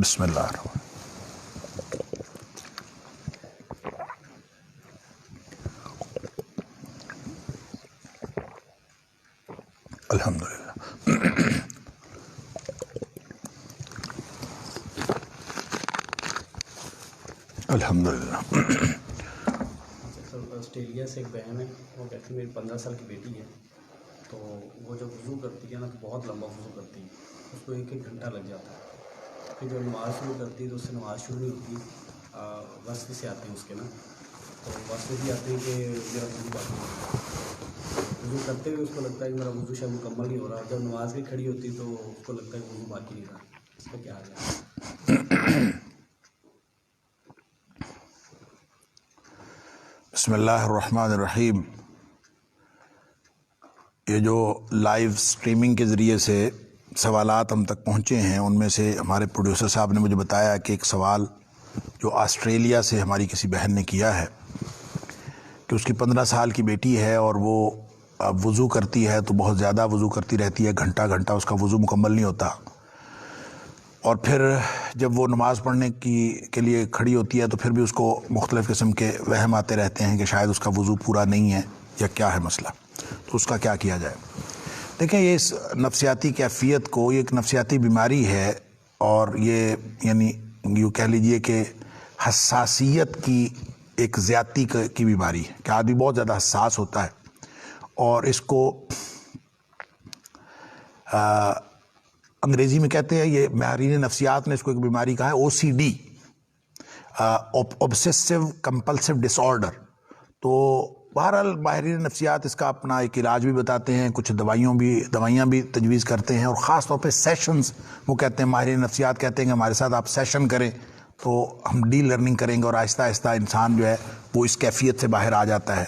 بسم اللہ الرحمن الحمدللہ الحمدللہ۔ آسٹریلیا سے ایک بہن ہے، وہ کہتی ہے میری 15 سال کی بیٹی ہے، تو وہ جب وضو کرتی ہے نا تو بہت لمبا وضو کرتی ہے، اس کو 1 گھنٹہ لگ جاتا ہے۔ پھر جب نماز شروع کرتی ہے تو اس سے نماز شروع نہیں ہوتی، وسط سے آتے ہیں اس کے نا، تو وسط سے آتے ہیں کہ میرا وضو باقی ہے۔ وضو کرتے ہوئے اس کو لگتا ہے کہ میرا وضو شاید مکمل نہیں ہو رہا، جب نماز بھی کھڑی ہوتی تو اس کو لگتا ہے کہ وضو باقی نہیں رہا۔ اس کا کیا حال ہے؟ بسم اللہ الرحمن الرحیم۔ یہ جو لائیو سٹریمنگ کے ذریعے سے سوالات ہم تک پہنچے ہیں، ان میں سے ہمارے پروڈیوسر صاحب نے مجھے بتایا کہ ایک سوال جو آسٹریلیا سے ہماری کسی بہن نے کیا ہے کہ اس کی 15 سال کی بیٹی ہے اور وہ وضو کرتی ہے تو بہت زیادہ وضو کرتی رہتی ہے، گھنٹہ گھنٹہ اس کا وضو مکمل نہیں ہوتا، اور پھر جب وہ نماز پڑھنے کے لیے کھڑی ہوتی ہے تو پھر بھی اس کو مختلف قسم کے وہم آتے رہتے ہیں کہ شاید اس کا وضو پورا نہیں ہے یا کیا ہے مسئلہ، تو اس کا کیا کیا جائے۔ دیکھیں، یہ اس نفسیاتی کیفیت کو، یہ ایک نفسیاتی بیماری ہے، اور یہ یعنی یوں کہہ لیجئے کہ حساسیت کی ایک زیادتی کی بیماری ہے کہ آدمی بہت زیادہ حساس ہوتا ہے، اور اس کو انگریزی میں کہتے ہیں، یہ ماہرین نفسیات نے اس کو ایک بیماری کہا ہے OCD، obsessive compulsive disorder۔ تو بہرحال ماہرین نفسیات اس کا اپنا ایک علاج بھی بتاتے ہیں، کچھ دوائیاں بھی تجویز کرتے ہیں، اور خاص طور پہ سیشنز، وہ کہتے ہیں ماہرین نفسیات کہتے ہیں کہ ہمارے ساتھ آپ سیشن کریں تو ہم ڈی لرننگ کریں گے، اور آہستہ آہستہ انسان جو ہے وہ اس کیفیت سے باہر آ جاتا ہے۔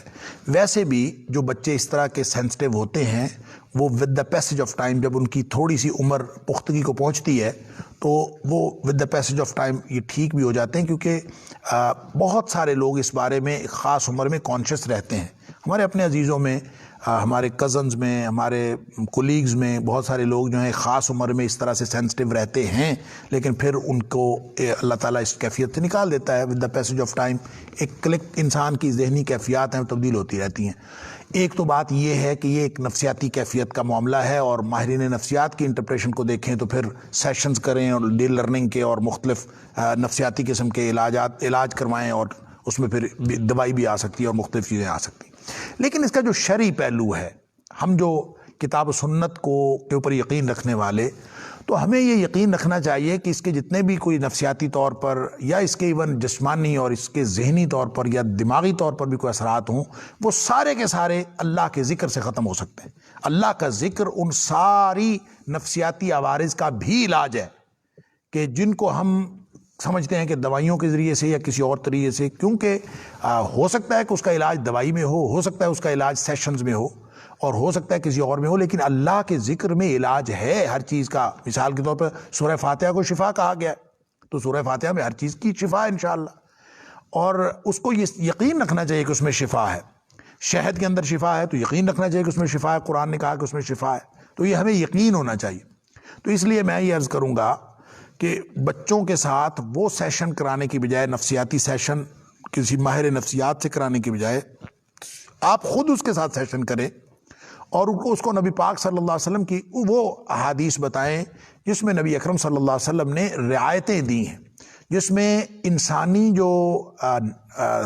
ویسے بھی جو بچے اس طرح کے سینسٹیو ہوتے ہیں، وہ with the passage of time, جب ان کی تھوڑی سی عمر پختگی کو پہنچتی ہے تو وہ with the passage of time یہ ٹھیک بھی ہو جاتے ہیں، کیونکہ بہت سارے لوگ اس بارے میں خاص عمر میں کانشیس رہتے ہیں۔ ہمارے اپنے عزیزوں میں، ہمارے کزنز میں، ہمارے کولیگز میں بہت سارے لوگ جو ہیں خاص عمر میں اس طرح سے سینسٹیو رہتے ہیں، لیکن پھر ان کو اللہ تعالیٰ اس کیفیت سے نکال دیتا ہے with the passage of time. ایک کلک انسان کی ذہنی کیفیات ہیں، تبدیل ہوتی رہتی ہیں۔ ایک تو بات یہ ہے کہ یہ ایک نفسیاتی کیفیت کا معاملہ ہے، اور ماہرین نفسیات کی انٹرپریشن کو دیکھیں تو پھر سیشنز کریں اور ڈی لرننگ کے اور مختلف نفسیاتی قسم کے علاج کروائیں، اور اس میں پھر دوائی بھی آ سکتی ہے اور مختلف چیزیں آ سکتی ہیں۔ لیکن اس کا جو شرعی پہلو ہے، ہم جو کتاب و سنت کے اوپر یقین رکھنے والے، تو ہمیں یہ یقین رکھنا چاہیے کہ اس کے جتنے بھی کوئی نفسیاتی طور پر یا اس کے ایون جسمانی اور اس کے ذہنی طور پر یا دماغی طور پر بھی کوئی اثرات ہوں، وہ سارے کے سارے اللہ کے ذکر سے ختم ہو سکتے ہیں۔ اللہ کا ذکر ان ساری نفسیاتی عوارض کا بھی علاج ہے کہ جن کو ہم سمجھتے ہیں کہ دوائیوں کے ذریعے سے یا کسی اور طریقے سے، کیونکہ ہو سکتا ہے کہ اس کا علاج دوائی میں ہو سکتا ہے اس کا علاج سیشنز میں اور ہو سکتا ہے کسی اور میں ہو، لیکن اللہ کے ذکر میں علاج ہے ہر چیز کا۔ مثال کے طور پر سورہ فاتحہ کو شفا کہا گیا ہے، تو سورہ فاتحہ میں ہر چیز کی شفا ہے انشاءاللہ، اور اس کو یہ یقین رکھنا چاہیے کہ اس میں شفا ہے۔ شہد کے اندر شفا ہے تو یقین رکھنا چاہیے کہ اس میں شفا ہے، قرآن نے کہا کہ اس میں شفا ہے، تو یہ ہمیں یقین ہونا چاہیے۔ تو اس لیے میں یہ عرض کروں گا کہ بچوں کے ساتھ وہ سیشن کرانے کی بجائے، نفسیاتی سیشن کسی ماہر نفسیات سے کرانے کی بجائے، آپ خود اس کے ساتھ سیشن کریں، اور اس کو نبی پاک صلی اللہ علیہ وسلم کی وہ احادیث بتائیں جس میں نبی اکرم صلی اللہ علیہ وسلم نے رعایتیں دی ہیں، جس میں انسانی جو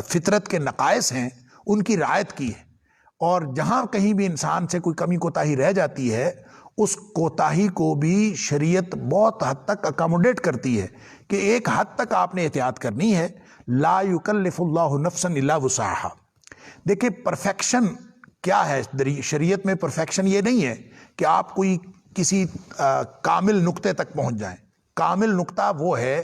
فطرت کے نقائص ہیں ان کی رعایت کی ہے، اور جہاں کہیں بھی انسان سے کوئی کمی کوتاہی رہ جاتی ہے، اس کوتاہی کو بھی شریعت بہت حد تک اکاموڈیٹ کرتی ہے کہ ایک حد تک آپ نے احتیاط کرنی ہے۔ لا یکلف اللہ نفسا الا وسعها۔ دیکھیں، پرفیکشن کیا ہے شریعت میں؟ پرفیکشن یہ نہیں ہے کہ آپ کوئی کسی کامل نقطے تک پہنچ جائیں۔ کامل نقطہ وہ ہے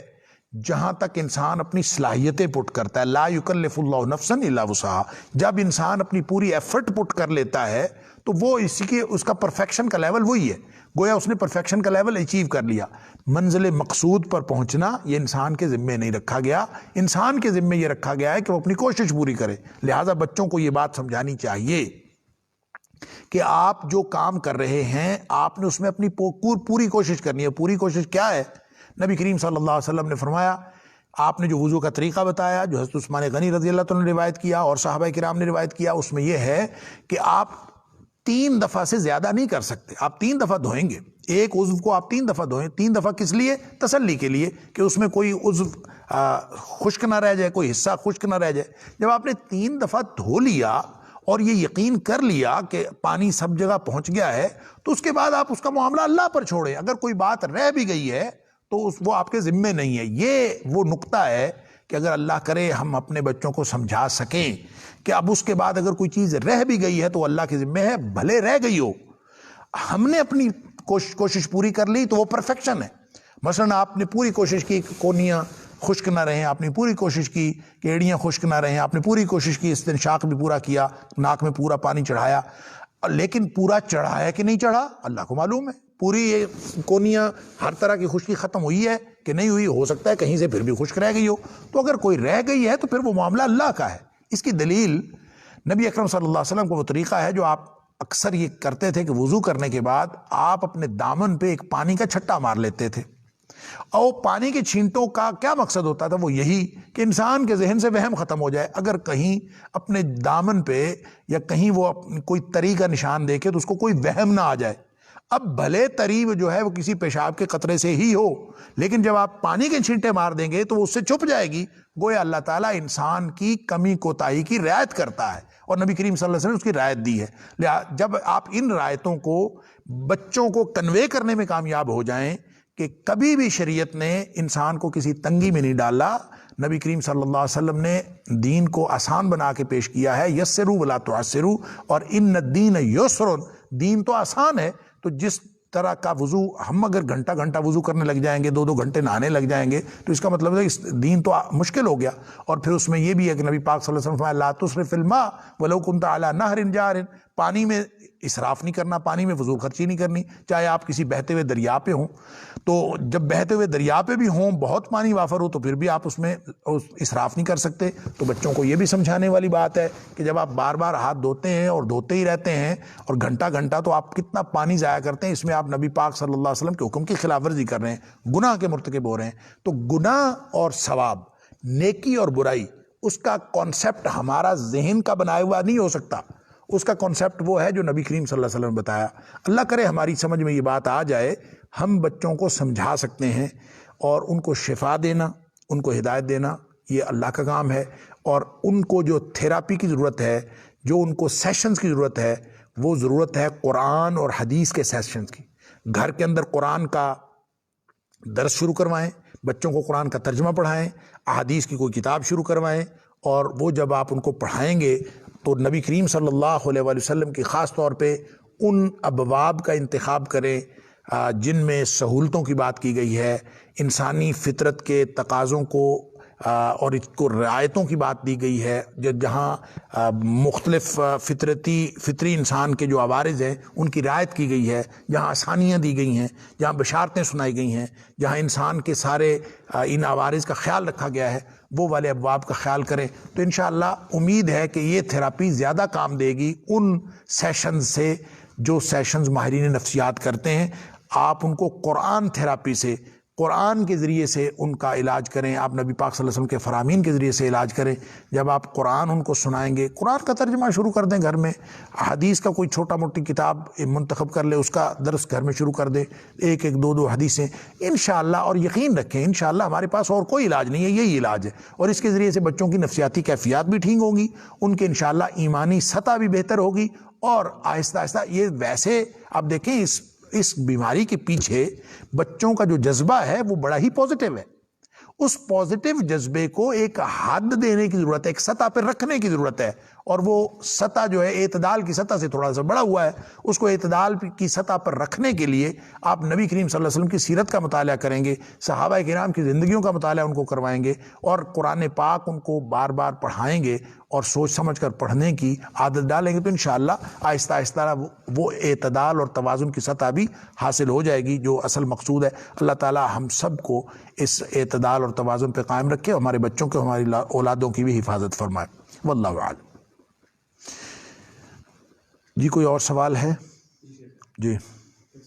جہاں تک انسان اپنی صلاحیتیں پٹ کرتا ہے۔ لا یکلف اللہ نفسا الا وسعها۔ جب انسان اپنی پوری ایفرٹ پٹ کر لیتا ہے تو وہ اس کا پرفیکشن کا لیول وہی ہے، گویا اس نے پرفیکشن کا لیول اچیو کر لیا۔ منزل مقصود پر پہنچنا یہ انسان کے ذمے نہیں رکھا گیا، انسان کے ذمے یہ رکھا گیا ہے کہ وہ اپنی کوشش پوری کرے۔ لہٰذا بچوں کو یہ بات سمجھانی چاہیے کہ آپ جو کام کر رہے ہیں آپ نے اس میں اپنی پوری کوشش کرنی ہے۔ پوری کوشش کیا ہے؟ نبی کریم صلی اللہ علیہ وسلم نے فرمایا، آپ نے جو وضو کا طریقہ بتایا جو حضرت عثمان غنی رضی اللہ عنہ نے روایت کیا اور صحابہ کرام نے روایت کیا، اس میں یہ ہے کہ آپ 3 دفعہ سے زیادہ نہیں کر سکتے. آپ 3 دفعہ دھوئیں گے، ایک عضو کو آپ 3 دفعہ دھوئیں. 3 دفعہ کس لیے؟ تسلی کے لیے کہ اس میں کوئی عضو خشک نہ رہ جائے، کوئی حصہ خشک نہ رہ جائے. جب آپ نے 3 دفعہ دھو لیا اور یہ یقین کر لیا کہ پانی سب جگہ پہنچ گیا ہے، تو اس کے بعد آپ اس کا معاملہ اللہ پر چھوڑیں. اگر کوئی بات رہ بھی گئی ہے تو وہ آپ کے ذمے نہیں ہے. یہ وہ نقطہ ہے کہ اگر اللہ کرے ہم اپنے بچوں کو سمجھا سکیں کہ اب اس کے بعد اگر کوئی چیز رہ بھی گئی ہے تو اللہ کے ذمے ہے، بھلے رہ گئی ہو، ہم نے اپنی کوشش پوری کر لی تو وہ پرفیکشن ہے. مثلا آپ نے پوری کوشش کی کہ کونیاں خشک نہ رہیں، آپ نے پوری کوشش کی کہ ایڑیاں خشک نہ رہیں، آپ نے پوری کوشش کی، استنشاق بھی پورا کیا، ناک میں پورا پانی چڑھایا، لیکن پورا چڑھا ہے کہ نہیں چڑھا اللہ کو معلوم ہے. پوری یہ کونیاں ہر طرح کی خشکی ختم ہوئی ہے کہ نہیں ہوئی، ہو سکتا ہے کہیں سے پھر بھی خشک رہ گئی ہو. تو اگر کوئی رہ گئی ہے تو پھر وہ معاملہ اللہ کا ہے. اس کی دلیل نبی اکرم صلی اللہ علیہ وسلم کا وہ طریقہ ہے جو آپ اکثر یہ کرتے تھے کہ وضو کرنے کے بعد آپ اپنے دامن پہ ایک پانی کا چھٹا مار لیتے تھے. اور پانی کے چھینٹوں کا کیا مقصد ہوتا تھا؟ وہ یہی کہ انسان کے ذہن سے وہم ختم ہو جائے. اگر کہیں اپنے دامن پہ یا کہیں وہ کوئی تری کا نشان دیکھے تو اس کو کوئی وہم نہ آ جائے. اب بھلے تری جو ہے وہ کسی پیشاب کے قطرے سے ہی ہو، لیکن جب آپ پانی کے چھینٹے مار دیں گے تو وہ اس سے چھپ جائے گی. گویا اللہ تعالیٰ انسان کی کمی کوتاہی کی رعایت کرتا ہے اور نبی کریم صلی اللہ علیہ وسلم نے اس کی رعایت دی ہے. جب آپ ان رعایتوں کو بچوں کو کنوے کرنے میں کامیاب ہو جائیں کہ کبھی بھی شریعت نے انسان کو کسی تنگی میں نہیں ڈالا، نبی کریم صلی اللہ علیہ وسلم نے دین کو آسان بنا کے پیش کیا ہے. یسروا ولا تعسروا، اور ان الدین یسر، دین تو آسان ہے. تو جس طرح کا وضو ہم اگر گھنٹہ گھنٹہ وضو کرنے لگ جائیں گے، 2 گھنٹے نہانے لگ جائیں گے، تو اس کا مطلب ہے اس دین تو مشکل ہو گیا. اور پھر اس میں یہ بھی ہے کہ نبی پاک صلی اللہ علیہ وسلم فرمایا لا تسرف فی الماء ولو کنت علی نہر جار، پانی میں اسراف نہیں کرنا، پانی میں فضول خرچی نہیں کرنی، چاہے آپ کسی بہتے ہوئے دریا پہ ہوں. تو جب بہتے ہوئے دریا پہ بھی ہوں، بہت پانی وافر ہو، تو پھر بھی آپ اس میں اسراف نہیں کر سکتے. تو بچوں کو یہ بھی سمجھانے والی بات ہے کہ جب آپ بار بار ہاتھ دھوتے ہیں اور دھوتے ہی رہتے ہیں اور گھنٹہ گھنٹہ، تو آپ کتنا پانی ضائع کرتے ہیں. اس میں آپ نبی پاک صلی اللہ علیہ وسلم کے حکم کی خلاف ورزی کر رہے ہیں، گناہ کے مرتکب ہو رہے ہیں. تو گناہ اور ثواب، نیکی اور برائی، اس کا کانسیپٹ ہمارا ذہن کا بنایا ہوا نہیں ہو سکتا. اس کا کانسیپٹ وہ ہے جو نبی کریم صلی اللہ علیہ وسلم نے بتایا. اللہ کرے ہماری سمجھ میں یہ بات آ جائے، ہم بچوں کو سمجھا سکتے ہیں اور ان کو شفا دینا، ان کو ہدایت دینا، یہ اللہ کا کام ہے. اور ان کو جو تھیراپی کی ضرورت ہے، جو ان کو سیشنز کی ضرورت ہے، وہ ضرورت ہے قرآن اور حدیث کے سیشنز کی. گھر کے اندر قرآن کا درس شروع کروائیں، بچوں کو قرآن کا ترجمہ پڑھائیں، احادیث کی کوئی کتاب شروع کروائیں. اور وہ جب آپ ان کو پڑھائیں گے تو نبی کریم صلی اللہ علیہ وسلم کی خاص طور پہ ان ابواب کا انتخاب کریں جن میں سہولتوں کی بات کی گئی ہے، انسانی فطرت کے تقاضوں کو اور اس کو رعایتوں کی بات دی گئی ہے، جہاں مختلف فطری انسان کے جو عوارض ہیں ان کی رعایت کی گئی ہے، جہاں آسانیاں دی گئی ہیں، جہاں بشارتیں سنائی گئی ہیں، جہاں انسان کے سارے ان عوارض کا خیال رکھا گیا ہے، وہ والے ابواب کا خیال کریں. تو انشاءاللہ امید ہے کہ یہ تھراپی زیادہ کام دے گی ان سیشنز سے جو سیشنز ماہرین نفسیات کرتے ہیں. آپ ان کو قرآن تھراپی سے، قرآن کے ذریعے سے ان کا علاج کریں. آپ نبی پاک صلی اللہ علیہ وسلم کے فرامین کے ذریعے سے علاج کریں. جب آپ قرآن ان کو سنائیں گے، قرآن کا ترجمہ شروع کر دیں گھر میں، حدیث کا کوئی چھوٹا موٹی کتاب منتخب کر لے، اس کا درس گھر میں شروع کر دیں، 1-2 حدیثیں انشاءاللہ. اور یقین رکھیں انشاءاللہ ہمارے پاس اور کوئی علاج نہیں ہے، یہی علاج ہے. اور اس کے ذریعے سے بچوں کی نفسیاتی کیفیات بھی ٹھیک ہوں گی، ان کے انشاءاللہ ایمانی سطح بھی بہتر ہوگی. اور آہستہ آہستہ یہ ویسے آپ دیکھیں اس بیماری کے پیچھے بچوں کا جو جذبہ ہے وہ بڑا ہی پازیٹیو ہے. اس پازیٹیو جذبے کو ایک حد دینے کی ضرورت ہے، ایک سطح پہ رکھنے کی ضرورت ہے. اور وہ سطح جو ہے اعتدال کی سطح سے تھوڑا سا بڑا ہوا ہے، اس کو اعتدال کی سطح پر رکھنے کے لیے آپ نبی کریم صلی اللہ علیہ وسلم کی سیرت کا مطالعہ کریں گے، صحابہ کرام کی زندگیوں کا مطالعہ ان کو کروائیں گے، اور قرآن پاک ان کو بار بار پڑھائیں گے اور سوچ سمجھ کر پڑھنے کی عادت ڈالیں گے. تو انشاءاللہ آہستہ آہستہ وہ اعتدال اور توازن کی سطح بھی حاصل ہو جائے گی جو اصل مقصود ہے. اللہ تعالی ہم سب کو اس اعتدال اور توازن پہ قائم رکھے، ہمارے بچوں کے، ہماری اولادوں کی بھی حفاظت فرمائے. واللہ اعلم. جی کوئی اور سوال ہے؟ جی.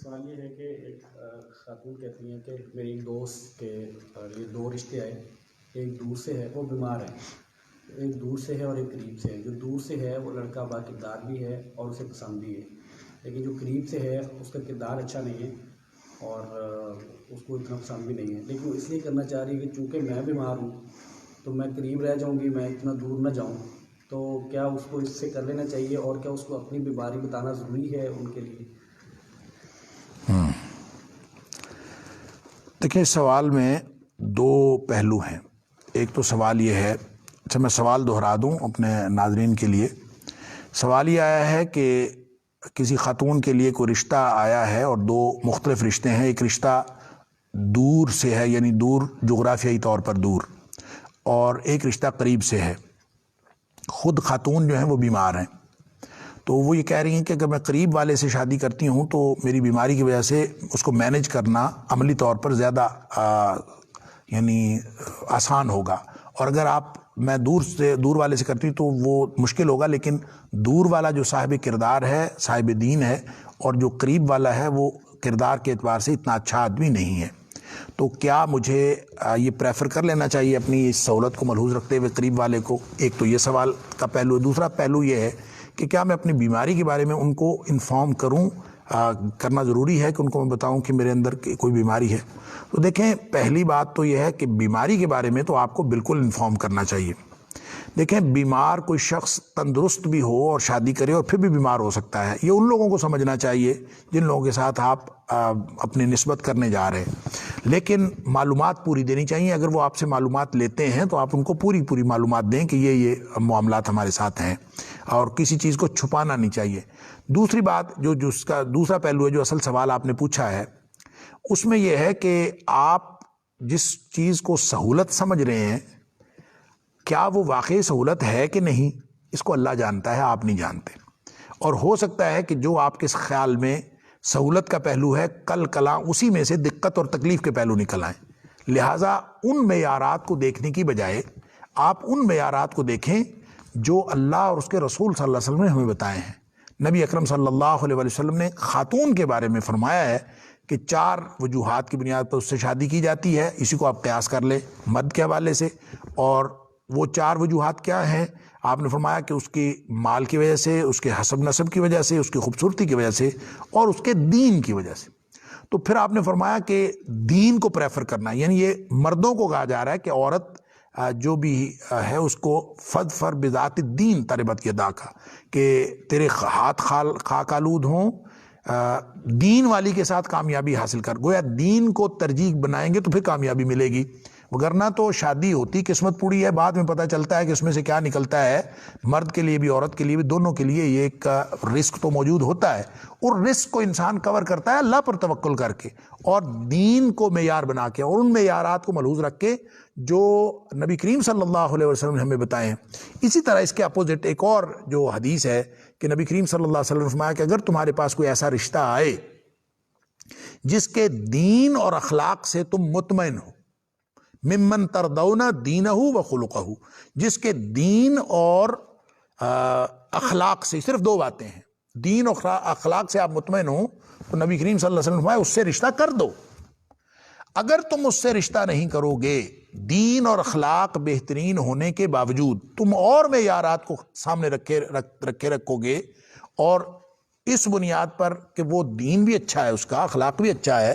سوال یہ ہے کہ ایک خاتون کہتی ہیں کہ میری ایک دوست کے یہ دو رشتے آئے، ایک دور سے ہے، وہ بیمار ہیں، ایک دور سے ہے اور ایک قریب سے ہے۔ جو دور سے ہے وہ لڑکا با کردار بھی ہے اور اسے پسند بھی ہے، لیکن جو قریب سے ہے اس کا کردار اچھا نہیں ہے اور اس کو اتنا پسند بھی نہیں ہے، لیکن وہ اس لیے کرنا چاہ رہی ہے کہ چونکہ میں بیمار ہوں تو میں قریب رہ جاؤں گی، میں اتنا دور نہ جاؤں، تو کیا اس کو اس سے کر لینا چاہیے اور کیا اس کو اپنی بیماری بتانا ضروری ہے ان کے لیے؟ دیکھیں، سوال میں دو پہلو ہیں۔ ایک تو سوال یہ ہے، اچھا میں سوال دہرا دوں اپنے ناظرین کے لیے۔ سوال یہ آیا ہے کہ کسی خاتون کے لیے کوئی رشتہ آیا ہے اور دو مختلف رشتے ہیں، ایک رشتہ دور سے ہے یعنی دور جغرافیائی طور پر دور، اور ایک رشتہ قریب سے ہے۔ خود خاتون جو ہیں وہ بیمار ہیں، تو وہ یہ کہہ رہی ہیں کہ اگر میں قریب والے سے شادی کرتی ہوں تو میری بیماری کی وجہ سے اس کو مینج کرنا عملی طور پر زیادہ یعنی آسان ہوگا، اور اگر میں دور والے سے کرتی تو وہ مشکل ہوگا، لیکن دور والا جو صاحب کردار ہے، صاحب دین ہے، اور جو قریب والا ہے وہ کردار کے اعتبار سے اتنا اچھا آدمی نہیں ہے، تو کیا مجھے یہ پریفر کر لینا چاہیے اپنی اس سہولت کو ملحوظ رکھتے ہوئے قریب والے کو؟ ایک تو یہ سوال کا پہلو ہے۔ دوسرا پہلو یہ ہے کہ کیا میں اپنی بیماری کے بارے میں ان کو انفارم کرنا ضروری ہے کہ ان کو میں بتاؤں کہ میرے اندر کوئی بیماری ہے؟ تو دیکھیں، پہلی بات تو یہ ہے کہ بیماری کے بارے میں تو آپ کو بالکل انفارم کرنا چاہیے۔ دیکھیں، بیمار کوئی شخص تندرست بھی ہو اور شادی کرے اور پھر بھی بیمار ہو سکتا ہے، یہ ان لوگوں کو سمجھنا چاہیے جن لوگوں کے ساتھ آپ اپنی نسبت کرنے جا رہے ہیں، لیکن معلومات پوری دینی چاہیے۔ اگر وہ آپ سے معلومات لیتے ہیں تو آپ ان کو پوری معلومات دیں کہ یہ معاملات ہمارے ساتھ ہیں، اور کسی چیز کو چھپانا نہیں چاہیے۔ دوسری بات جو اس کا دوسرا پہلو ہے، جو اصل سوال آپ نے پوچھا ہے، اس میں یہ ہے کہ آپ جس چیز کو سہولت سمجھ رہے ہیں کیا وہ واقعی سہولت ہے کہ نہیں، اس کو اللہ جانتا ہے، آپ نہیں جانتے، اور ہو سکتا ہے کہ جو آپ کے خیال میں سہولت کا پہلو ہے کل کلاں اسی میں سے دقت اور تکلیف کے پہلو نکل آئیں۔ لہٰذا ان معیارات کو دیکھنے کی بجائے آپ ان معیارات کو دیکھیں جو اللہ اور اس کے رسول صلی اللہ علیہ وسلم نے ہمیں بتائے ہیں۔ نبی اکرم صلی اللہ علیہ وسلم نے خاتون کے بارے میں فرمایا ہے کہ 4 وجوہات کی بنیاد پر اس سے شادی کی جاتی ہے، اسی کو آپ قیاس کر لیں مرد کے حوالے سے، اور وہ 4 وجوہات کیا ہیں؟ آپ نے فرمایا کہ اس کی مال کی وجہ سے، اس کے حسب نسب کی وجہ سے، اس کی خوبصورتی کی وجہ سے، اور اس کے دین کی وجہ سے۔ تو پھر آپ نے فرمایا کہ دین کو پریفر کرنا، یعنی یہ مردوں کو کہا جا رہا ہے کہ عورت جو بھی ہے اس کو فدفر بذات الدین تربت یدا کا، کہ تیرے ہاتھ خاک آلود ہوں، دین والی کے ساتھ کامیابی حاصل کر۔ گویا دین کو ترجیح بنائیں گے تو پھر کامیابی ملے گی، وگرنہ تو شادی ہوتی قسمت پوری ہے، بعد میں پتہ چلتا ہے کہ اس میں سے کیا نکلتا ہے۔ مرد کے لیے بھی عورت کے لیے بھی، دونوں کے لیے یہ ایک رسک تو موجود ہوتا ہے، اور رسک کو انسان کور کرتا ہے اللہ پر توکل کر کے اور دین کو معیار بنا کے، اور ان معیارات کو ملحوظ رکھ کے جو نبی کریم صلی اللہ علیہ وسلم نے ہمیں بتائے ہیں۔ اسی طرح اس کے اپوزٹ ایک اور جو حدیث ہے کہ نبی کریم صلی اللہ علیہ وسلم نے فرمایا کہ اگر تمہارے پاس کوئی ایسا رشتہ آئے جس کے دین اور اخلاق سے تم مطمئن ہو، ممن تردون دینہ و خلقہ، جس کے دین اور اخلاق سے، صرف 2 باتیں ہیں، دین اور اخلاق سے آپ مطمئن ہوں، تو نبی کریم صلی اللہ علیہ وسلم نے فرمایا اس سے رشتہ کر دو۔ اگر تم اس سے رشتہ نہیں کرو گے، دین اور اخلاق بہترین ہونے کے باوجود تم اور معیارات کو سامنے رکھے رکھو گے، اور اس بنیاد پر کہ وہ دین بھی اچھا ہے، اس کا اخلاق بھی اچھا ہے،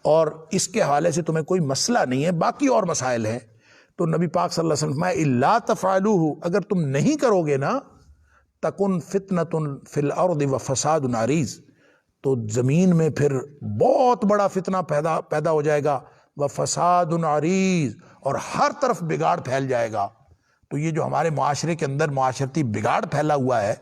اور اس کے حوالے سے تمہیں کوئی مسئلہ نہیں ہے، باقی اور مسائل ہیں، تو نبی پاک صلی اللہ علیہ وسلم فرمایا الا تفعلوہ، اگر تم نہیں کرو گے نا، تکن فتنۃ فی الارض وفساد عریض، تو زمین میں پھر بہت بڑا فتنہ پیدا ہو جائے گا، وفساد عریض، اور ہر طرف بگاڑ پھیل جائے گا۔ تو یہ جو ہمارے معاشرے کے اندر معاشرتی بگاڑ پھیلا ہوا ہے،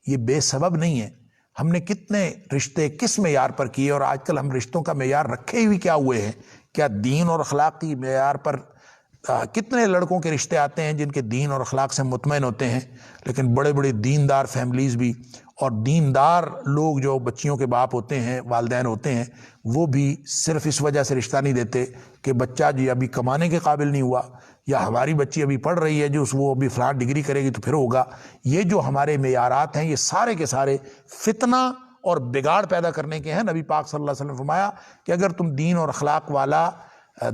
یہ بے سبب نہیں ہے۔ ہم نے کتنے رشتے کس معیار پر کیے، اور آج کل ہم رشتوں کا معیار رکھے ہوئے کیا ہوئے ہیں؟ کیا دین اور اخلاق کی معیار پر کتنے لڑکوں کے رشتے آتے ہیں جن کے دین اور اخلاق سے مطمئن ہوتے ہیں، لیکن بڑے بڑے دیندار فیملیز بھی، اور دیندار لوگ جو بچیوں کے باپ ہوتے ہیں، والدین ہوتے ہیں، وہ بھی صرف اس وجہ سے رشتہ نہیں دیتے کہ بچہ جی ابھی کمانے کے قابل نہیں ہوا، یا ہماری بچی ابھی پڑھ رہی ہے جو وہ ابھی فلاں ڈگری کرے گی تو پھر ہوگا۔ یہ جو ہمارے معیارات ہیں، یہ سارے کے سارے فتنہ اور بگاڑ پیدا کرنے کے ہیں۔ نبی پاک صلی اللہ علیہ وسلم نے فرمایا کہ اگر تم دین اور اخلاق والا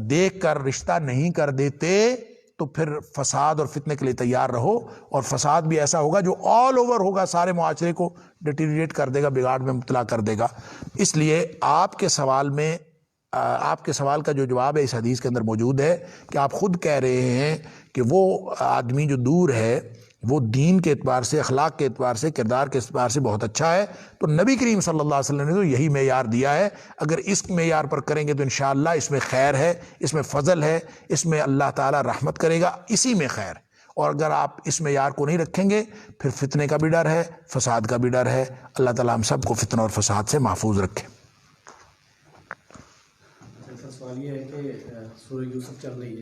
دیکھ کر رشتہ نہیں کر دیتے تو پھر فساد اور فتنے کے لیے تیار رہو، اور فساد بھی ایسا ہوگا جو آل اوور ہوگا، سارے معاشرے کو ڈیٹیریٹ کر دے گا، بگاڑ میں مبتلا کر دے گا۔ اس لیے آپ کے سوال کا جو جواب ہے اس حدیث کے اندر موجود ہے کہ آپ خود کہہ رہے ہیں کہ وہ آدمی جو دور ہے وہ دین کے اعتبار سے، اخلاق کے اعتبار سے، کردار کے اعتبار سے بہت اچھا ہے، تو نبی کریم صلی اللہ علیہ وسلم نے تو یہی معیار دیا ہے۔ اگر اس معیار پر کریں گے تو انشاءاللہ اس میں خیر ہے، اس میں فضل ہے، اس میں اللہ تعالیٰ رحمت کرے گا، اسی میں خیر ہے۔ اور اگر آپ اس معیار کو نہیں رکھیں گے پھر فتنے کا بھی ڈر ہے، فساد کا بھی ڈر ہے۔ اللہ تعالیٰ ہم سب کو فتنہ اور فساد سے محفوظ رکھے۔ سوال یہ ہے کہ سورہ یوسف چل رہی ہے،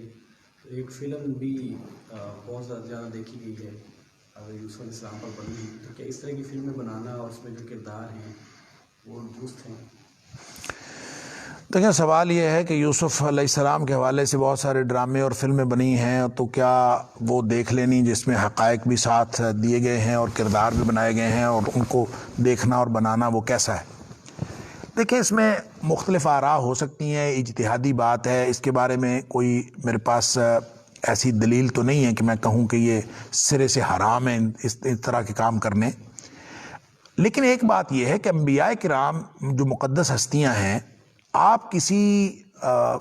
تو ایک فلم بھی بہت زیادہ دیکھی گئی ہے، اگر یوسف علیہ السلام پر بنی ہے، تو کیا اس طرح کی فلمیں بنانا اور اس میں جو کردار ہیں وہ درست ہیں؟ دیکھیں، سوال یہ ہے کہ یوسف علیہ السلام کے حوالے سے بہت سارے ڈرامے اور فلمیں بنی ہیں، تو کیا وہ دیکھ لینی جس میں حقائق بھی ساتھ دیے گئے ہیں اور کردار بھی بنائے گئے ہیں، اور ان کو دیکھنا اور بنانا وہ کیسا ہے؟ دیکھیں، اس میں مختلف آراء ہو سکتی ہیں، اجتہادی بات ہے، اس کے بارے میں کوئی میرے پاس ایسی دلیل تو نہیں ہے کہ میں کہوں کہ یہ سرے سے حرام ہے اس طرح کے کام کرنے۔ لیکن ایک بات یہ ہے کہ انبیاء کرام جو مقدس ہستیاں ہیں، آپ کسی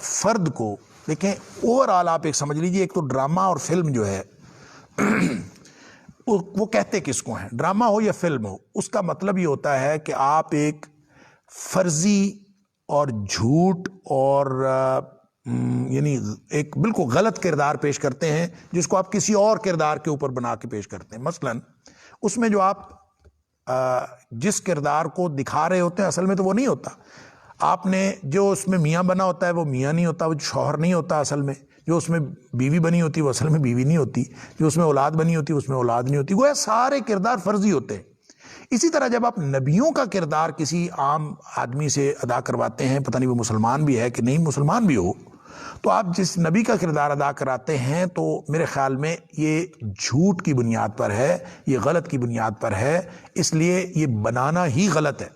فرد کو دیکھیں، اوورآل آپ ایک سمجھ لیجئے، ایک تو ڈرامہ اور فلم جو ہے وہ کہتے کس کو ہیں، ڈرامہ ہو یا فلم ہو، اس کا مطلب یہ ہوتا ہے کہ آپ ایک فرضی اور جھوٹ اور یعنی ایک بالکل غلط کردار پیش کرتے ہیں، جس کو آپ کسی اور کردار کے اوپر بنا کے پیش کرتے ہیں۔ مثلا اس میں جو آپ جس کردار کو دکھا رہے ہوتے ہیں اصل میں تو وہ نہیں ہوتا، آپ نے جو اس میں میاں بنا ہوتا ہے وہ میاں نہیں ہوتا، وہ شوہر نہیں ہوتا اصل میں، جو اس میں بیوی بنی ہوتی وہ اصل میں بیوی نہیں ہوتی، جو اس میں اولاد بنی ہوتی اس میں اولاد نہیں ہوتی، وہ سارے کردار فرضی ہوتے ہیں۔ اسی طرح جب آپ نبیوں کا کردار کسی عام آدمی سے ادا کرواتے ہیں، پتہ نہیں وہ مسلمان بھی ہے کہ نہیں مسلمان بھی ہو، تو آپ جس نبی کا کردار ادا کراتے ہیں تو میرے خیال میں یہ جھوٹ کی بنیاد پر ہے، یہ غلط کی بنیاد پر ہے، اس لیے یہ بنانا ہی غلط ہے۔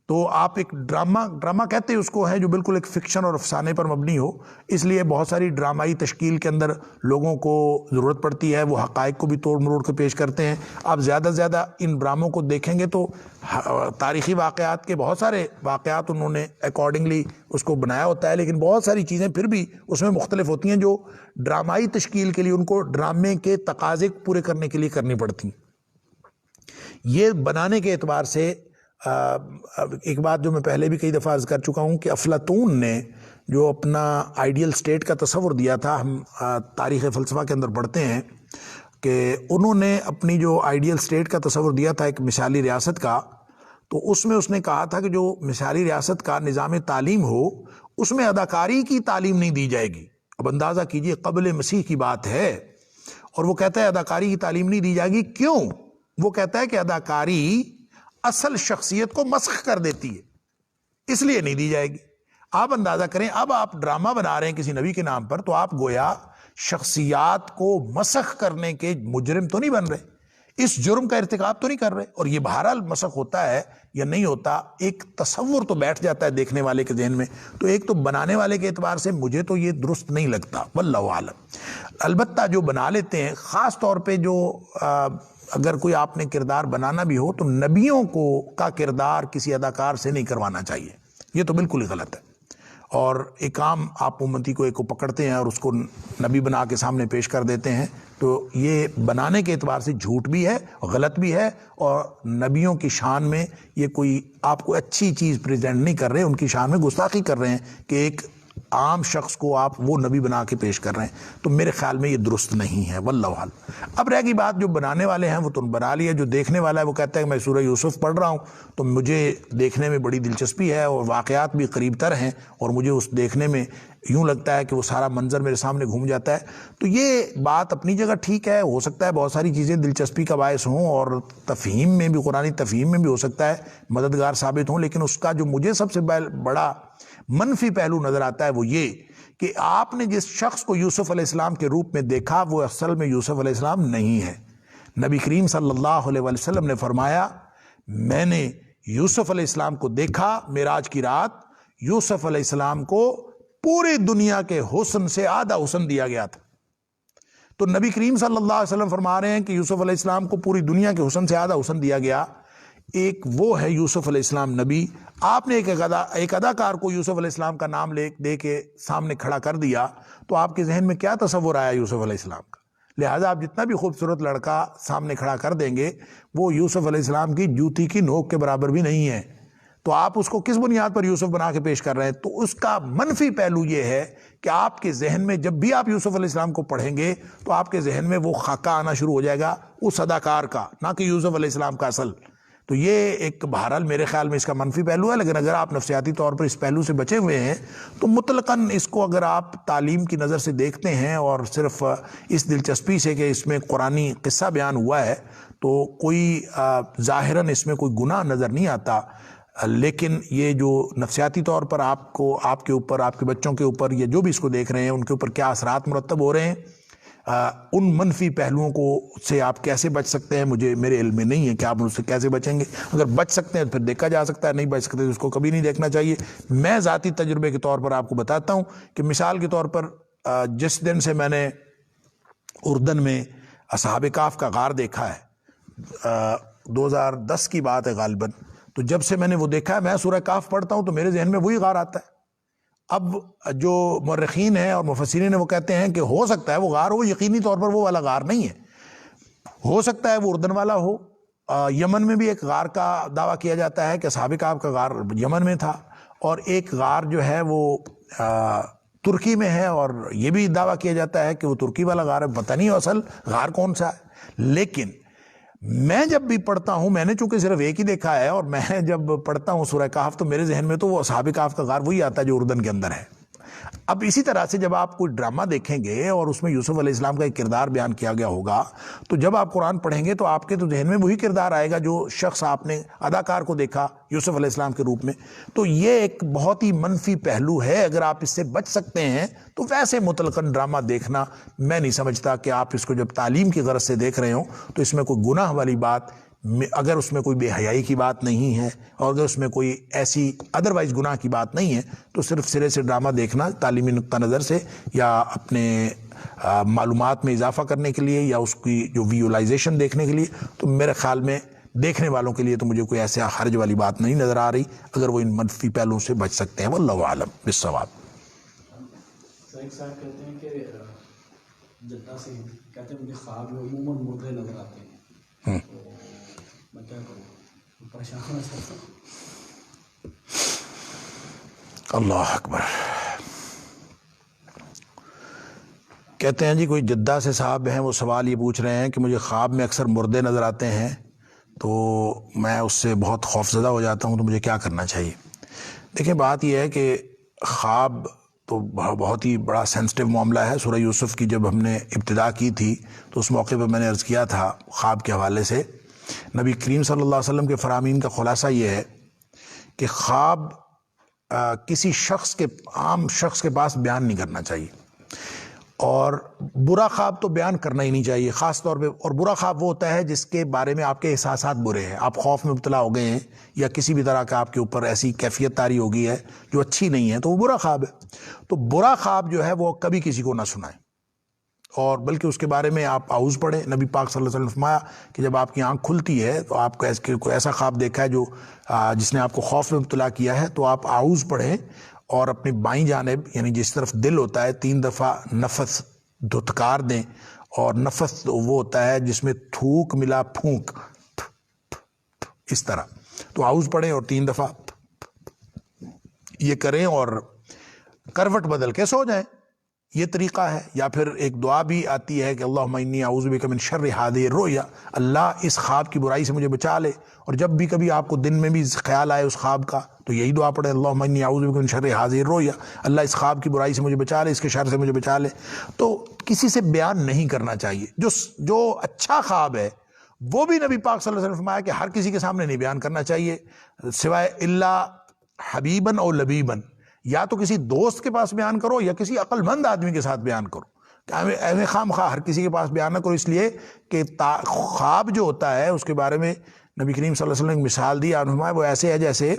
تو آپ ایک ڈرامہ کہتے ہیں اس کو ہے جو بالکل ایک فکشن اور افسانے پر مبنی ہو، اس لیے بہت ساری ڈرامائی تشکیل کے اندر لوگوں کو ضرورت پڑتی ہے، وہ حقائق کو بھی توڑ مروڑ کے پیش کرتے ہیں۔ آپ زیادہ سے زیادہ ان ڈراموں کو دیکھیں گے تو تاریخی واقعات کے بہت سارے واقعات انہوں نے اکارڈنگلی اس کو بنایا ہوتا ہے، لیکن بہت ساری چیزیں پھر بھی اس میں مختلف ہوتی ہیں جو ڈرامائی تشکیل کے لیے ان کو ڈرامے کے تقاضے پورے کرنے کے لیے کرنی پڑتی ہیں۔ یہ بنانے کے اعتبار سے ایک بات جو میں پہلے بھی کئی دفعہ عرض کر چکا ہوں کہ افلاطون نے جو اپنا آئیڈیل سٹیٹ کا تصور دیا تھا، ہم تاریخ فلسفہ کے اندر پڑھتے ہیں کہ انہوں نے اپنی جو آئیڈیل سٹیٹ کا تصور دیا تھا ایک مثالی ریاست کا، تو اس میں اس نے کہا تھا کہ جو مثالی ریاست کا نظام تعلیم ہو اس میں اداکاری کی تعلیم نہیں دی جائے گی۔ اب اندازہ کیجئے قبل مسیح کی بات ہے، اور وہ کہتا ہے اداکاری کی تعلیم نہیں دی جائے گی۔ کیوں؟ وہ کہتا ہے کہ اداکاری اصل شخصیت کو مسخ کر دیتی ہے، اس لیے نہیں دی جائے گی۔ آپ اندازہ کریں، اب آپ ڈرامہ بنا رہے ہیں کسی نبی کے نام پر، تو آپ گویا شخصیات کو مسخ کرنے کے مجرم تو نہیں بن رہے، اس جرم کا ارتکاب تو نہیں کر رہے۔ اور یہ بہرحال مسخ ہوتا ہے یا نہیں ہوتا، ایک تصور تو بیٹھ جاتا ہے دیکھنے والے کے ذہن میں، تو ایک تو بنانے والے کے اعتبار سے مجھے تو یہ درست نہیں لگتا، واللہ عالم۔ البتہ جو بنا لیتے ہیں، خاص طور پہ جو اگر کوئی آپ نے کردار بنانا بھی ہو تو نبیوں کا کردار کسی اداکار سے نہیں کروانا چاہیے، یہ تو بالکل ہی غلط ہے۔ اور ایک عام آپ امتی کو ایک کو پکڑتے ہیں اور اس کو نبی بنا کے سامنے پیش کر دیتے ہیں، تو یہ بنانے کے اعتبار سے جھوٹ بھی ہے، غلط بھی ہے، اور نبیوں کی شان میں یہ کوئی آپ کو اچھی چیز پریزنٹ نہیں کر رہے، ان کی شان میں گستاخی کر رہے ہیں کہ ایک عام شخص کو آپ وہ نبی بنا کے پیش کر رہے ہیں، تو میرے خیال میں یہ درست نہیں ہے، واللہ اعلم۔ اب رہ گئی بات جو بنانے والے ہیں وہ تو بنا لیا، جو دیکھنے والا ہے وہ کہتا ہے کہ میں سورہ یوسف پڑھ رہا ہوں تو مجھے دیکھنے میں بڑی دلچسپی ہے اور واقعات بھی قریب تر ہیں اور مجھے اس دیکھنے میں یوں لگتا ہے کہ وہ سارا منظر میرے سامنے گھوم جاتا ہے، تو یہ بات اپنی جگہ ٹھیک ہے، ہو سکتا ہے بہت ساری چیزیں دلچسپی کا باعث ہوں اور تفہیم میں بھی، قرآنی تفہیم میں بھی ہو سکتا ہے مددگار ثابت ہوں، لیکن اس کا جو مجھے سب سے بڑا منفی پہلو نظر آتا ہے وہ یہ کہ آپ نے جس شخص کو یوسف علیہ السلام کے روپ میں دیکھا وہ اصل میں یوسف علیہ السلام نہیں ہے۔ نبی کریم صلی اللہ علیہ وسلم نے فرمایا، میں نے یوسف علیہ السلام کو دیکھا معراج کی رات، یوسف علیہ السلام کو پوری دنیا کے حسن سے آدھا حسن دیا گیا تھا. تو نبی کریم صلی اللہ علیہ وسلم فرما رہے ہیں کہ یوسف علیہ السلام کو پوری دنیا کے حسن سے آدھا حسن دیا گیا. ایک وہ ہے یوسف علیہ السلام نبی. آپ نے ایک اداکار کو یوسف علیہ السلام کا نام دے کے سامنے کھڑا کر دیا تو آپ کے ذہن میں کیا تصور آیا یوسف علیہ السلام کا؟ لہٰذا آپ جتنا بھی خوبصورت لڑکا سامنے کھڑا کر دیں گے وہ یوسف علیہ السلام کی جوتی کی نوک کے برابر بھی نہیں ہے. تو آپ اس کو کس بنیاد پر یوسف بنا کے پیش کر رہے ہیں؟ تو اس کا منفی پہلو یہ ہے کہ آپ کے ذہن میں جب بھی آپ یوسف علیہ السلام کو پڑھیں گے تو آپ کے ذہن میں وہ خاکہ آنا شروع ہو جائے گا اس اداکار کا، نہ کہ یوسف علیہ السلام کا اصل. تو یہ ایک بہرحال میرے خیال میں اس کا منفی پہلو ہے. لیکن اگر آپ نفسیاتی طور پر اس پہلو سے بچے ہوئے ہیں تو مطلقاً اس کو اگر آپ تعلیم کی نظر سے دیکھتے ہیں اور صرف اس دلچسپی سے کہ اس میں قرآنی قصہ بیان ہوا ہے تو کوئی ظاہراً اس میں کوئی گناہ نظر نہیں آتا. لیکن یہ جو نفسیاتی طور پر آپ کو، آپ کے اوپر، آپ کے بچوں کے اوپر، یا جو بھی اس کو دیکھ رہے ہیں ان کے اوپر کیا اثرات مرتب ہو رہے ہیں، ان منفی پہلوؤں کو سے آپ کیسے بچ سکتے ہیں، میرے علم میں نہیں ہے کہ آپ ان سے کیسے بچیں گے. اگر بچ سکتے ہیں تو پھر دیکھا جا سکتا ہے، نہیں بچ سکتے تو اس کو کبھی نہیں دیکھنا چاہیے. میں ذاتی تجربے کے طور پر آپ کو بتاتا ہوں کہ مثال کے طور پر جس دن سے میں نے اردن میں اصحاب کہف کا غار دیکھا ہے، 2010 کی بات ہے غالباً، تو جب سے میں نے وہ دیکھا ہے، میں سورہ کہف پڑھتا ہوں تو میرے ذہن میں وہی غار آتا ہے. اب جو مورخین ہیں اور مفسرین ہیں وہ کہتے ہیں کہ ہو سکتا ہے وہ غار ہو، یقینی طور پر وہ والا غار نہیں ہے، ہو سکتا ہے وہ اردن والا ہو. یمن میں بھی ایک غار کا دعویٰ کیا جاتا ہے کہ اصحاب کہف کا غار یمن میں تھا، اور ایک غار جو ہے وہ ترکی میں ہے، اور یہ بھی دعویٰ کیا جاتا ہے کہ وہ ترکی والا غار ہے. پتہ نہیں اصل غار کون سا ہے. لیکن میں جب بھی پڑھتا ہوں، میں نے چونکہ صرف ایک ہی دیکھا ہے، اور میں جب پڑھتا ہوں سورہ کہف تو میرے ذہن میں تو وہ اصحاب کہف کا غار وہی آتا ہے جو اردن کے اندر ہے. اب اسی طرح سے جب آپ کوئی ڈرامہ دیکھیں گے اور اس میں یوسف علیہ السلام کا ایک کردار بیان کیا گیا ہوگا تو جب آپ قرآن پڑھیں گے تو آپ کے تو ذہن میں وہی کردار آئے گا جو شخص آپ نے اداکار کو دیکھا یوسف علیہ السلام کے روپ میں. تو یہ ایک بہت ہی منفی پہلو ہے. اگر آپ اس سے بچ سکتے ہیں تو ویسے مطلقاً ڈرامہ دیکھنا میں نہیں سمجھتا کہ آپ اس کو جب تعلیم کی غرض سے دیکھ رہے ہوں تو اس میں کوئی گناہ والی بات، اگر اس میں کوئی بے حیائی کی بات نہیں ہے اور اگر اس میں کوئی ایسی ادروائز گناہ کی بات نہیں ہے تو صرف سرے سے ڈرامہ دیکھنا تعلیمی نقطہ نظر سے یا اپنے معلومات میں اضافہ کرنے کے لیے یا اس کی جو ویژولائزیشن دیکھنے کے لیے، تو میرے خیال میں دیکھنے والوں کے لیے تو مجھے کوئی ایسا حرج والی بات نہیں نظر آ رہی اگر وہ ان منفی پہلوؤں سے بچ سکتے ہیں. واللہ اعلم بالصواب. صاحب کہتے ہیں کہ جدہ سے کہتے ہیں مجھے خواب میں عموماً مردے نظر آتے ہیں، میں کیا کروں، پریشان ہو سکتا ہوں. اللہ اکبر. کہتے ہیں جی کوئی جدہ سے صاحب ہیں، وہ سوال یہ پوچھ رہے ہیں کہ مجھے خواب میں اکثر مردے نظر آتے ہیں تو میں اس سے بہت خوفزدہ ہو جاتا ہوں، تو مجھے کیا کرنا چاہیے؟ دیکھیں بات یہ ہے کہ خواب تو بہت ہی بڑا سینسٹیو معاملہ ہے. سورہ یوسف کی جب ہم نے ابتدا کی تھی تو اس موقع پہ میں نے عرض کیا تھا خواب کے حوالے سے، نبی کریم صلی اللہ علیہ وسلم کے فرامین کا خلاصہ یہ ہے کہ خواب کسی شخص کے، عام شخص کے پاس بیان نہیں کرنا چاہیے، اور برا خواب تو بیان کرنا ہی نہیں چاہیے خاص طور پہ. اور برا خواب وہ ہوتا ہے جس کے بارے میں آپ کے احساسات برے ہیں، آپ خوف میں مبتلا ہو گئے ہیں یا کسی بھی طرح کا آپ کے اوپر ایسی کیفیت طاری ہو گئی ہے جو اچھی نہیں ہے، تو وہ برا خواب ہے. تو برا خواب جو ہے وہ کبھی کسی کو نہ سنائیں، اور بلکہ اس کے بارے میں آپ اعوذ پڑھیں. نبی پاک صلی اللہ علیہ وسلم نے فرمایا کہ جب آپ کی آنکھ کھلتی ہے تو آپ کو ایسا خواب دیکھا ہے جو جس نے آپ کو خوف میں مبتلا کیا ہے تو آپ اعوذ پڑھیں اور اپنی بائیں جانب یعنی جس طرف دل ہوتا ہے 3 دفعہ نفس دھتکار دیں، اور نفس وہ ہوتا ہے جس میں تھوک ملا پھونک، اس طرح. تو اعوذ پڑھیں اور 3 دفعہ یہ کریں اور کروٹ بدل کے سو جائیں. یہ طریقہ ہے. یا پھر ایک دعا بھی آتی ہے کہ اللہم انی اعوذ بک من شر ھذہ الرؤیا، اللہ اس خواب کی برائی سے مجھے بچا لے. اور جب بھی کبھی آپ کو دن میں بھی خیال آئے اس خواب کا تو یہی دعا پڑھیں اللہم انی اعوذ بک من شر ھذہ الرؤیا، اللہ اس خواب کی برائی سے مجھے بچا لے، اس کے شر سے مجھے بچا لے. تو کسی سے بیان نہیں کرنا چاہیے. جو اچھا خواب ہے وہ بھی نبی پاک صلی اللہ علیہ وسلم نے فرمایا کہ ہر کسی کے سامنے نہیں بیان کرنا چاہیے سوائے الا حبیباً اور لبیباً، یا تو کسی دوست کے پاس بیان کرو یا کسی عقل مند آدمی کے ساتھ بیان کرو. خام خواہ ہر کسی کے پاس بیان نہ کرو، اس لیے کہ خواب جو ہوتا ہے اس کے بارے میں نبی کریم صلی اللہ علیہ وسلم نے ایک مثال دی، آپ نے فرمایا وہ ایسے ہے جیسے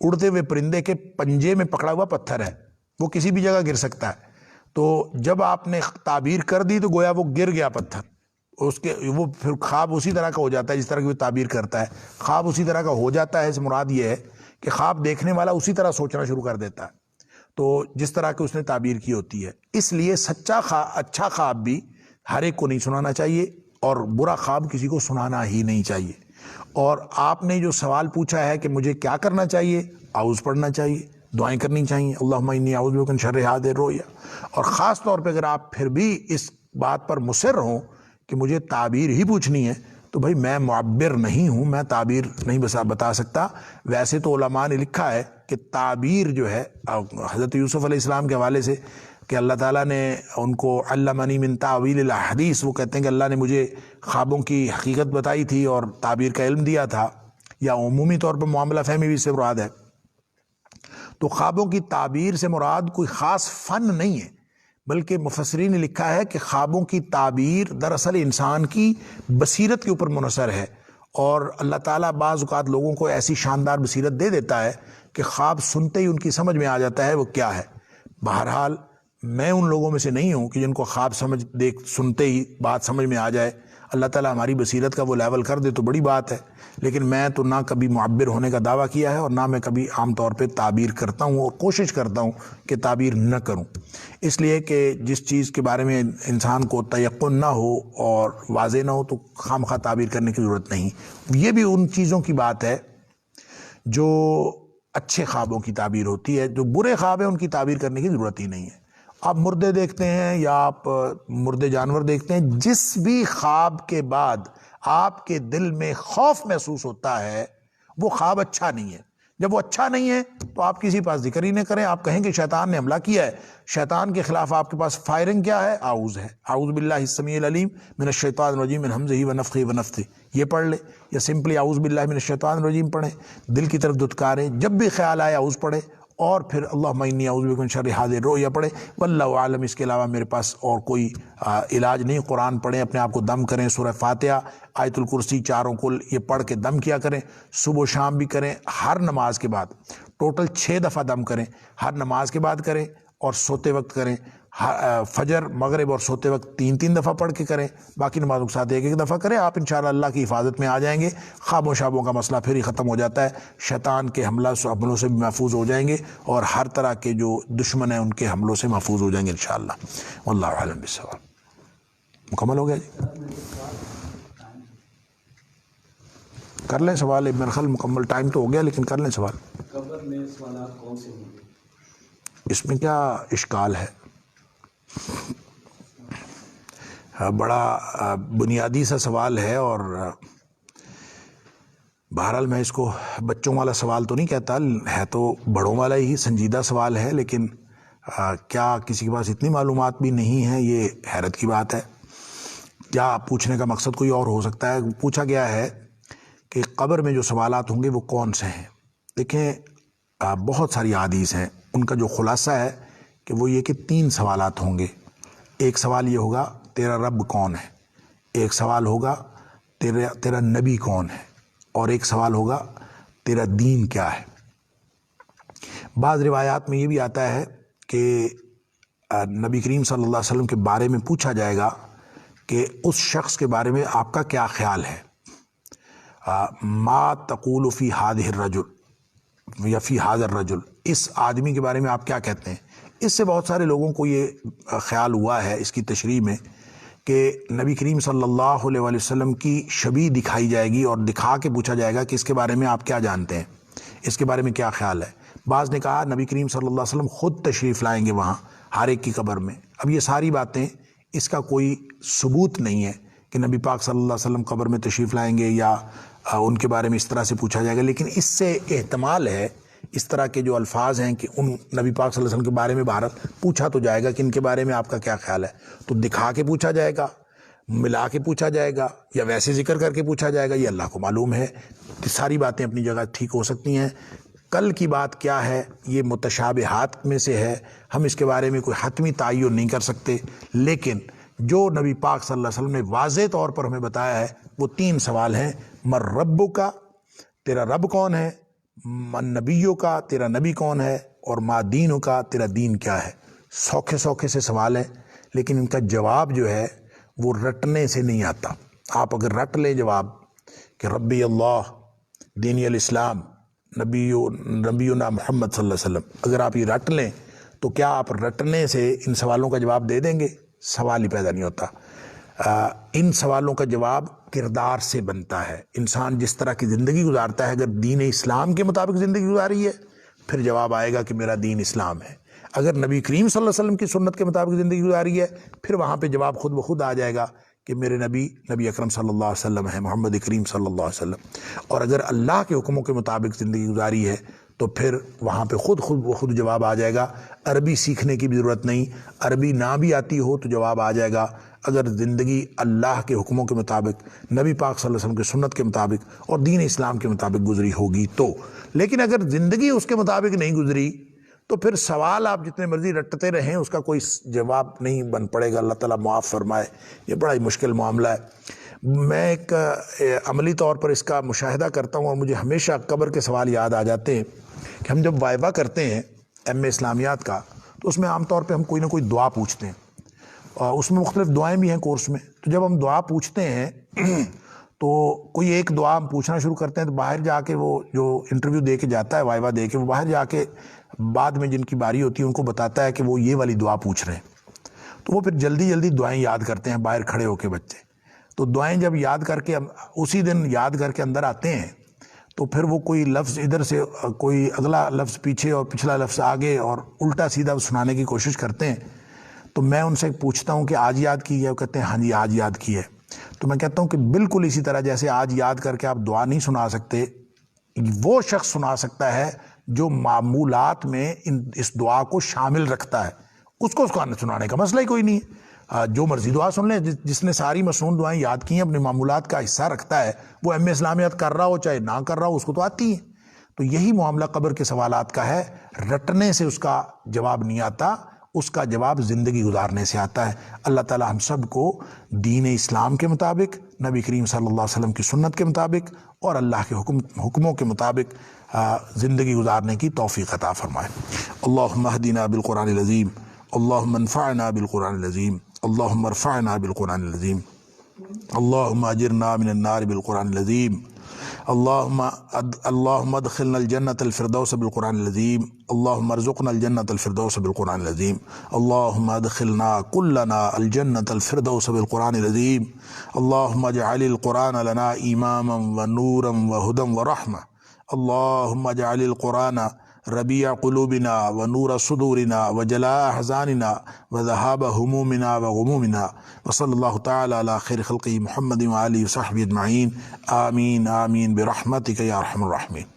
اڑتے ہوئے پرندے کے پنجے میں پکڑا ہوا پتھر ہے، وہ کسی بھی جگہ گر سکتا ہے۔ تو جب آپ نے تعبیر کر دی تو گویا وہ گر گیا پتھر، اس کے وہ پھر خواب اسی طرح کا ہو جاتا ہے جس طرح کی وہ تعبیر کرتا ہے، خواب اسی طرح کا ہو جاتا ہے۔ اس مراد یہ ہے کہ خواب دیکھنے والا اسی طرح سوچنا شروع کر دیتا ہے، تو جس طرح کی اس نے تعبیر کی ہوتی ہے۔ اس لیے اچھا خواب بھی ہر ایک کو نہیں سنانا چاہیے، اور برا خواب کسی کو سنانا ہی نہیں چاہیے۔ اور آپ نے جو سوال پوچھا ہے کہ مجھے کیا کرنا چاہیے، اعوذ پڑھنا چاہیے، دعائیں کرنی چاہیے، اللہم انی اعوذ بک من شر ھذہ الرؤیا۔ اور خاص طور پہ اگر آپ پھر بھی اس بات پر مصر ہوں کہ مجھے تعبیر ہی پوچھنی ہے، تو بھائی میں معبر نہیں ہوں، میں تعبیر نہیں بتا سکتا۔ ویسے تو علماء نے لکھا ہے کہ تعبیر جو ہے حضرت یوسف علیہ السلام کے حوالے سے کہ اللہ تعالیٰ نے ان کو علمنی من تعویل الاحادیث، وہ کہتے ہیں کہ اللہ نے مجھے خوابوں کی حقیقت بتائی تھی اور تعبیر کا علم دیا تھا، یا عمومی طور پر معاملہ فہمی بھی اس سے مراد ہے۔ تو خوابوں کی تعبیر سے مراد کوئی خاص فن نہیں ہے، بلکہ مفسرین نے لکھا ہے کہ خوابوں کی تعبیر دراصل انسان کی بصیرت کے اوپر منحصر ہے، اور اللہ تعالیٰ بعض اوقات لوگوں کو ایسی شاندار بصیرت دے دیتا ہے کہ خواب سنتے ہی ان کی سمجھ میں آ جاتا ہے وہ کیا ہے۔ بہرحال میں ان لوگوں میں سے نہیں ہوں کہ جن کو خواب سنتے ہی بات سمجھ میں آ جائے۔ اللہ تعالیٰ ہماری بصیرت کا وہ لیول کر دے تو بڑی بات ہے، لیکن میں تو نہ کبھی معبر ہونے کا دعویٰ کیا ہے، اور نہ میں کبھی عام طور پہ تعبیر کرتا ہوں، اور کوشش کرتا ہوں کہ تعبیر نہ کروں، اس لیے کہ جس چیز کے بارے میں انسان کو تیقن نہ ہو اور واضح نہ ہو تو خواہ تعبیر کرنے کی ضرورت نہیں۔ یہ بھی ان چیزوں کی بات ہے جو اچھے خوابوں کی تعبیر ہوتی ہے، جو برے خواب ہیں ان کی تعبیر کرنے کی ضرورت ہی نہیں ہے۔ آپ مردے دیکھتے ہیں یا آپ مردے جانور دیکھتے ہیں، جس بھی خواب کے بعد آپ کے دل میں خوف محسوس ہوتا ہے وہ خواب اچھا نہیں ہے۔ جب وہ اچھا نہیں ہے تو آپ کسی پاس ذکر ہی نہ کریں۔ آپ کہیں کہ شیطان نے حملہ کیا ہے، شیطان کے خلاف آپ کے پاس فائرنگ کیا ہے؟ اعوذ ہے، اعوذ باللہ السمیع العلیم من الشیطان الرجیم من ہمزہ ونفخہ ونفثہ، یہ پڑھ لے، یا سمپلی اعوذ باللہ من الشیطان الرجیم پڑھیں، دل کی طرف دھتکاریں، جب بھی خیال آئے اعوذ پڑھیں، اور پھر اللہم انی اعوذ بک من شر ھذہ الرؤیا پڑھیں۔ واللہ اعلم، اس کے علاوہ میرے پاس اور کوئی علاج نہیں۔ قرآن پڑھیں، اپنے آپ کو دم کریں، سورہ فاتحہ، آیت الکرسی، چاروں کل یہ پڑھ کے دم کیا کریں، صبح و شام بھی کریں، ہر نماز کے بعد ٹوٹل 6 دفعہ دم کریں، ہر نماز کے بعد کریں اور سوتے وقت کریں، فجر، مغرب اور سوتے وقت 3 دفعہ پڑھ کے کریں، باقی نمازوں کے ساتھ 1 دفعہ کریں۔ آپ انشاءاللہ اللہ کی حفاظت میں آ جائیں گے، خواب و شابوں کا مسئلہ پھر ہی ختم ہو جاتا ہے، شیطان کے حملوں سے بھی محفوظ ہو جائیں گے، اور ہر طرح کے جو دشمن ہیں ان کے حملوں سے محفوظ ہو جائیں گے انشاءاللہ۔ واللہ اعلم بالصواب۔ مکمل ہو گیا جی؟ کر لیں سوال، میرے خیال مکمل ٹائم تو ہو گیا، لیکن کر لیں سوال۔ قبر میں سوالات کون سے ہوں گے؟ اس میں کیا اشکال ہے؟ بڑا بنیادی سا سوال ہے، اور بہرحال میں اس کو بچوں والا سوال تو نہیں کہتا، ہے تو بڑوں والا ہی سنجیدہ سوال ہے، لیکن کیا کسی کے پاس اتنی معلومات بھی نہیں ہے، یہ حیرت کی بات ہے۔ کیا پوچھنے کا مقصد کوئی اور ہو سکتا ہے؟ پوچھا گیا ہے کہ قبر میں جو سوالات ہوں گے وہ کون سے ہیں۔ دیکھیں بہت ساری احادیث ہیں، ان کا جو خلاصہ ہے کہ وہ یہ کہ 3 سوالات ہوں گے۔ ایک سوال یہ ہوگا تیرا رب کون ہے، ایک سوال ہوگا تیرا نبی کون ہے، اور ایک سوال ہوگا تیرا دین کیا ہے۔ بعض روایات میں یہ بھی آتا ہے کہ نبی کریم صلی اللہ علیہ وسلم کے بارے میں پوچھا جائے گا کہ اس شخص کے بارے میں آپ کا کیا خیال ہے، ما تقول فی ھذہ الرجل یا فی ھذا الرجل، اس آدمی کے بارے میں آپ کیا کہتے ہیں۔ اس سے بہت سارے لوگوں کو یہ خیال ہوا ہے اس کی تشریح میں کہ نبی کریم صلی اللہ علیہ وسلم کی شبیہ دکھائی جائے گی اور دکھا کے پوچھا جائے گا کہ اس کے بارے میں آپ کیا جانتے ہیں، اس کے بارے میں کیا خیال ہے۔ بعض نے کہا نبی کریم صلی اللہ علیہ وسلم خود تشریف لائیں گے وہاں ہر ایک کی قبر میں۔ اب یہ ساری باتیں، اس کا کوئی ثبوت نہیں ہے کہ نبی پاک صلی اللہ علیہ وسلم قبر میں تشریف لائیں گے یا ان کے بارے میں اس طرح سے پوچھا جائے گا، لیکن اس سے احتمال ہے، اس طرح کے جو الفاظ ہیں کہ ان نبی پاک صلی اللہ علیہ وسلم کے بارے میں بھارت پوچھا تو جائے گا کہ ان کے بارے میں آپ کا کیا خیال ہے، تو دکھا کے پوچھا جائے گا، ملا کے پوچھا جائے گا، یا ویسے ذکر کر کے پوچھا جائے گا، یہ اللہ کو معلوم ہے۔ ساری باتیں اپنی جگہ ٹھیک ہو سکتی ہیں۔ کل کی بات کیا ہے، یہ متشابہات میں سے ہے، ہم اس کے بارے میں کوئی حتمی تعین نہیں کر سکتے، لیکن جو نبی پاک صلی اللہ علیہ وسلم نے واضح طور پر ہمیں بتایا ہے وہ 3 سوال ہیں۔ مر رب کا تیرا رب کون ہے، من نبیوں کا تیرا نبی کون ہے، اور ما دینوں کا تیرا دین کیا ہے۔ سوکھے سوکھے سے سوال ہے، لیکن ان کا جواب جو ہے وہ رٹنے سے نہیں آتا۔ آپ اگر رٹ لیں جواب کہ ربی اللہ، دینی الاسلام، نبینا محمد صلی اللہ علیہ وسلم، اگر آپ یہ رٹ لیں تو کیا آپ رٹنے سے ان سوالوں کا جواب دے دیں گے؟ سوال ہی پیدا نہیں ہوتا۔ ان سوالوں کا جواب کردار سے بنتا ہے۔ انسان جس طرح کی زندگی گزارتا ہے، اگر دین اسلام کے مطابق زندگی گزاری ہے پھر جواب آئے گا کہ میرا دین اسلام ہے۔ اگر نبی کریم صلی اللہ علیہ وسلم کی سنت کے مطابق زندگی گزاری ہے پھر وہاں پہ جواب خود بخود آ جائے گا کہ میرے نبی اکرم صلی اللہ علیہ وسلم ہے، محمد کریم صلی اللہ علیہ وسلم۔ اور اگر اللہ کے حکموں کے مطابق زندگی گزاری ہے تو پھر وہاں پہ خود جواب آ جائے گا۔ عربی سیکھنے کی بھی ضرورت نہیں، عربی نہ بھی آتی ہو تو جواب آ جائے گا اگر زندگی اللہ کے حکموں کے مطابق، نبی پاک صلی اللہ علیہ وسلم کی سنت کے مطابق اور دین اسلام کے مطابق گزری ہوگی تو۔ لیکن اگر زندگی اس کے مطابق نہیں گزری تو پھر سوال آپ جتنے مرضی رٹتے رہیں اس کا کوئی جواب نہیں بن پڑے گا۔ اللہ تعالیٰ معاف فرمائے، یہ بڑا ہی مشکل معاملہ ہے۔ میں ایک عملی طور پر اس کا مشاہدہ کرتا ہوں اور مجھے ہمیشہ قبر کے سوال یاد آ جاتے ہیں کہ ہم جب وائبہ کرتے ہیں ایم اے اسلامیات کا تو اس میں عام طور پہ ہم کوئی نہ کوئی دعا پوچھتے ہیں، اور اس میں مختلف دعائیں بھی ہیں کورس میں۔ تو جب ہم دعا پوچھتے ہیں تو کوئی ایک دعا ہم پوچھنا شروع کرتے ہیں تو باہر جا کے وہ جو انٹرویو دے کے جاتا ہے، وائبہ دے کے، وہ باہر جا کے بعد میں جن کی باری ہوتی ہے ان کو بتاتا ہے کہ وہ یہ والی دعا پوچھ رہے ہیں، تو وہ پھر جلدی جلدی دعائیں یاد کرتے ہیں باہر کھڑے ہو کے بچے۔ تو دعائیں جب یاد کر کے اسی دن یاد کر کے اندر آتے ہیں تو پھر وہ کوئی لفظ ادھر سے کوئی اگلا لفظ پیچھے اور پچھلا لفظ آگے اور الٹا سیدھا سنانے کی کوشش کرتے ہیں۔ تو میں ان سے پوچھتا ہوں کہ آج یاد کی ہے؟ وہ کہتے ہیں ہاں جی آج یاد کی ہے۔ تو میں کہتا ہوں کہ بالکل اسی طرح جیسے آج یاد کر کے آپ دعا نہیں سنا سکتے، وہ شخص سنا سکتا ہے جو معمولات میں اس دعا کو شامل رکھتا ہے، اس کو سنانے کا مسئلہ ہی کوئی نہیں ہے۔ جو مرضی دعا سن لیں، جس نے ساری مسنون دعائیں یاد کی ہیں، اپنے معمولات کا حصہ رکھتا ہے، وہ ایم اے اسلامیات کر رہا ہو چاہے نہ کر رہا ہو، اس کو تو آتی ہیں۔ تو یہی معاملہ قبر کے سوالات کا ہے، رٹنے سے اس کا جواب نہیں آتا، اس کا جواب زندگی گزارنے سے آتا ہے۔ اللہ تعالی ہم سب کو دین اسلام کے مطابق، نبی کریم صلی اللہ علیہ وسلم کی سنت کے مطابق اور اللہ کے حکموں کے مطابق زندگی گزارنے کی توفیق عطا فرمائے۔ اللہم اہدنا بالقرآن العظیم، اللہم انفعنا بالقرآن العظیم، اللہم ارفعنا بالقرآن العظیم، اللہم اجرنا من النار بالقرآن العظیم، اللہم ادخلنا الجنة الفردوس بالقرآن العظیم، اللہم ارزقنا الجنة الفردوس بالقرآن العظیم، اللہم ادخلنا کلنا الجنة الفردوس بالقرآن العظیم، اللہم اجعل القرآن لنا اماما ونورا وہدا ورحمة، اللہم اجعل القرآن ربیع قلوبنا ونور صدورنا وجلاء احزاننا وذهاب همومنا وغمومنا، وصلی اللہ تعالی علی خیر خلقہ محمد وآلہ وصحبہ اجمعین، آمین آمین برحمتک یا ارحم الراحمین۔